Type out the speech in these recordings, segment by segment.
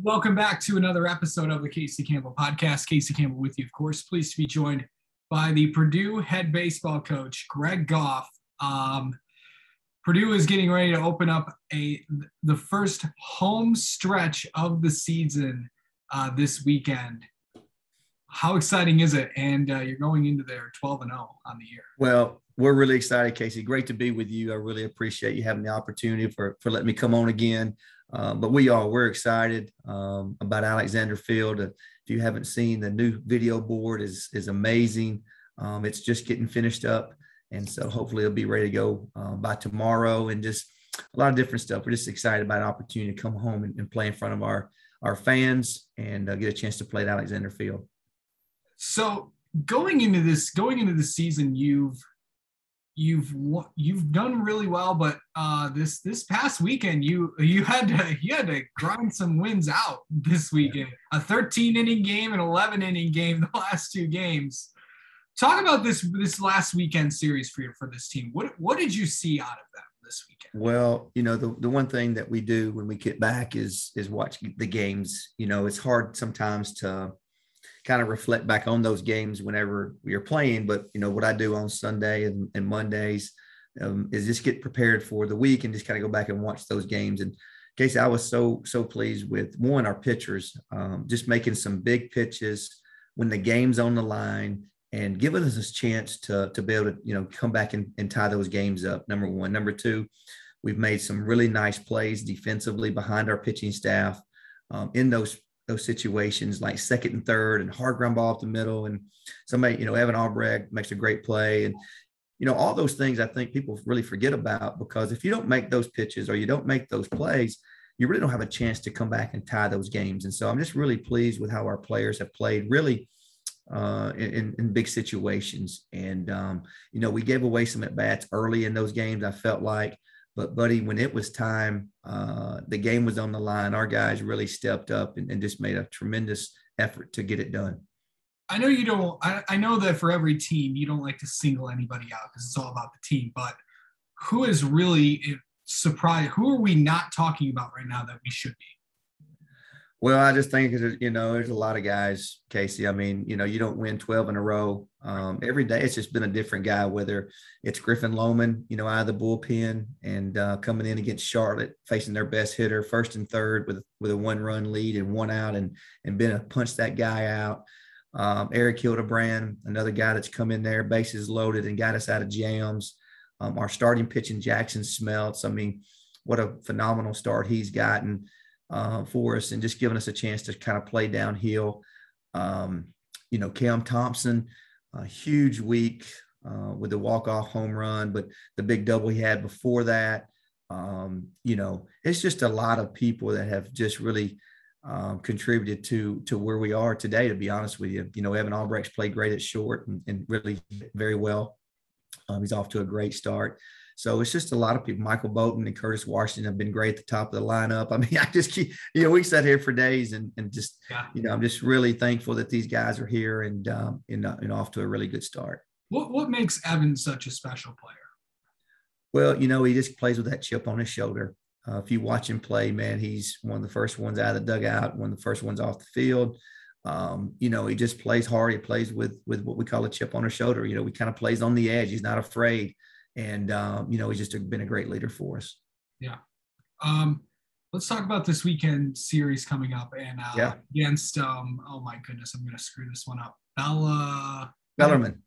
Welcome back to another episode of the Casey Campbell Podcast. Casey Campbell with you, of course. Pleased to be joined by the Purdue head baseball coach, Greg Goff. Purdue is getting ready to open up the first home stretch of the season this weekend. How exciting is it? And you're going into there 12-0 on the year. Well, we're really excited, Casey. Great to be with you. I really appreciate you having the opportunity for letting me come on again. But we're excited about Alexander Field. If you haven't seen, the new video board is amazing. It's just getting finished up. And so hopefully it'll be ready to go by tomorrow, and just a lot of different stuff. We're just excited about an opportunity to come home and play in front of our fans and get a chance to play at Alexander Field. So going into the season, you've done really well, but this past weekend you had to grind some wins out this weekend. A 13-inning game, an 11-inning game, the last two games. Talk about this last weekend series for this team. What did you see out of them this weekend? Well, the one thing that we do when we get back is watch the games. It's hard sometimes to kind of reflect back on those games whenever we are playing. But, what I do on Sunday and Mondays is just get prepared for the week and just kind of go back and watch those games. And Casey, I was so pleased with our pitchers, just making some big pitches when the game's on the line and giving us a chance to be able to, come back and tie those games up. Number one. Number two, we've made some really nice plays defensively behind our pitching staff in those situations, like second and third and hard ground ball up the middle. And somebody, Evan Albrecht makes a great play. And, all those things I think people really forget about, because if you don't make those pitches or you don't make those plays, you really don't have a chance to come back and tie those games. And so I'm just really pleased with how our players have played really in big situations. And, we gave away some at-bats early in those games, I felt like. But, buddy, when it was time, the game was on the line, our guys really stepped up and just made a tremendous effort to get it done. I know you don't – I know that for every team, you don't like to single anybody out because it's all about the team. But who is really surprised – who are we not talking about right now that we should be? Well, I just think, there's a lot of guys, Casey. I mean, you don't win 12 in a row. Every day it's just been a different guy, whether it's Griffin Lohman, out of the bullpen and coming in against Charlotte, facing their best hitter, first and third with a 1-run lead and 1 out, and been punched that guy out. Eric Hildebrand, another guy that's come in there, bases loaded, and got us out of jams. Our starting pitching, Jackson Smeltz. I mean, what a phenomenal start he's gotten for us, and just giving us a chance to kind of play downhill. Cam Thompson, a huge week with the walk-off home run, but the big double he had before that. It's just a lot of people that have just really contributed to where we are today, to be honest with you. Evan Albrecht's played great at short and really very well. He's off to a great start. So it's just a lot of people. Michael Bolton and Curtis Washington have been great at the top of the lineup. I mean, I just keep, we sat here for days and just, I'm just really thankful that these guys are here and off to a really good start. What makes Evan such a special player? Well, he just plays with that chip on his shoulder. If you watch him play, man, he's one of the first ones out of the dugout, one of the first ones off the field. He just plays hard. He plays with what we call a chip on his shoulder. He kind of plays on the edge. He's not afraid. And, he's just been a great leader for us. Yeah. Let's talk about this weekend series coming up and against, oh my goodness, I'm going to screw this one up. Bellarmine.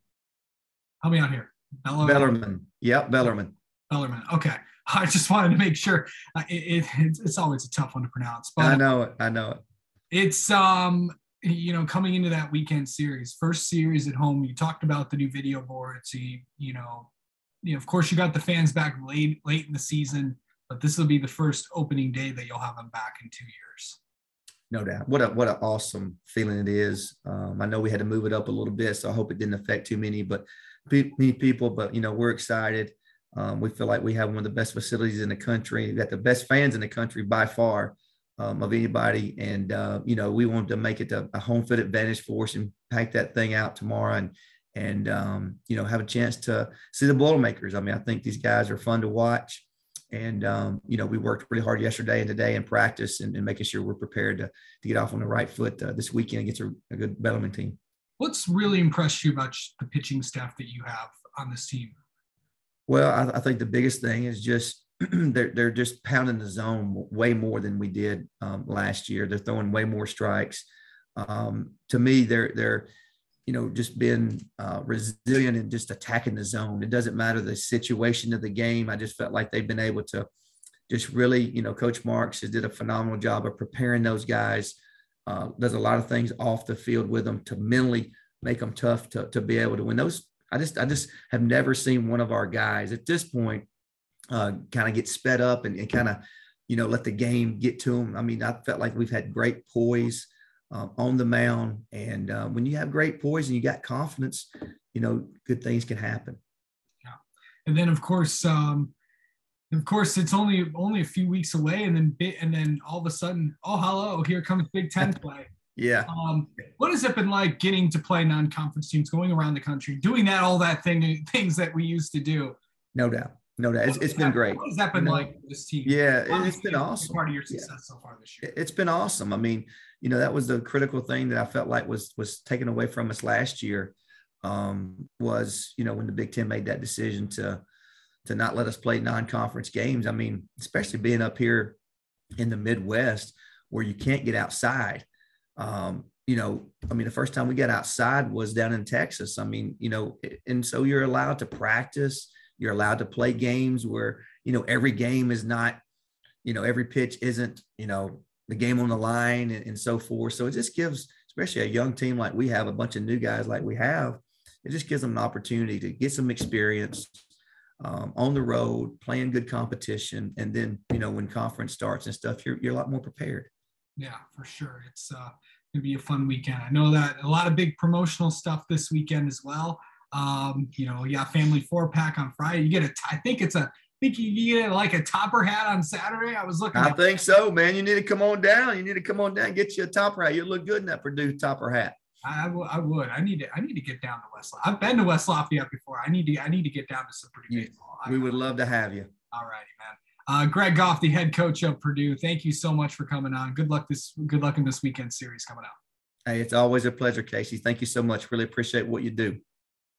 Help me out here. Bellarmine. Yep, Bellarmine. Bellarmine. Okay. I just wanted to make sure. It's always a tough one to pronounce. But I know it. It's, coming into that weekend series, first series at home, you talked about the new video board. So, of course, you got the fans back late in the season, but this will be the first opening day that you'll have them back in 2 years. No doubt. What an awesome feeling it is. I know we had to move it up a little bit, so I hope it didn't affect too many people. But we're excited. We feel like we have one of the best facilities in the country. We've got the best fans in the country by far of anybody, and we wanted to make it a home field advantage for us and pack that thing out tomorrow and have a chance to see the Boilermakers. I mean, I think these guys are fun to watch. And, we worked really hard yesterday and today in practice and making sure we're prepared to get off on the right foot this weekend against a good Bellarmine team. What's really impressed you about the pitching staff that you have on this team? Well, I think the biggest thing is just they're just pounding the zone way more than we did last year. They're throwing way more strikes. To me, they're just being resilient and just attacking the zone. It doesn't matter the situation of the game. I just felt like they've been able to just really, Coach Marks has did a phenomenal job of preparing those guys. Does a lot of things off the field with them to mentally make them tough to be able to win those. I just have never seen one of our guys at this point kind of get sped up and kind of, let the game get to them. I mean, I felt like we've had great poise on the mound. And when you have great poise and you got confidence, good things can happen. Yeah. And then of course, it's only a few weeks away, and then all of a sudden, oh, hello, here comes Big Ten play. Yeah. What has it been like getting to play non-conference teams, going around the country, doing things that we used to do? No doubt. It's been great. What has that been like for this team? Yeah, it's been awesome. Part of your success so far this year. It's been awesome. I mean, that was the critical thing that I felt like was taken away from us last year. Was when the Big Ten made that decision to not let us play non-conference games. I mean, especially being up here in the Midwest where you can't get outside. The first time we got outside was down in Texas. I mean, and so you're allowed to practice. You're allowed to play games where, every game is not, every pitch isn't, the game on the line and so forth. So it just gives, especially a young team like we have, a bunch of new guys like we have, it just gives them an opportunity to get some experience on the road, playing good competition. And then, when conference starts and stuff, you're a lot more prepared. Yeah, for sure. It's going to be a fun weekend. I know that a lot of big promotional stuff this weekend as well. Family 4-pack on Friday. I think you get like a topper hat on Saturday. I think so, man. You need to come on down. And get you a topper hat. You look good in that Purdue topper hat. I would. I need to get down to West Lafayette. I've been to West Lafayette before. I need to get down to some Purdue baseball. We would love to have you. All righty, man. Greg Goff, the head coach of Purdue. Thank you so much for coming on. Good luck in this weekend series coming out. Hey, it's always a pleasure, Casey. Thank you so much. Really appreciate what you do.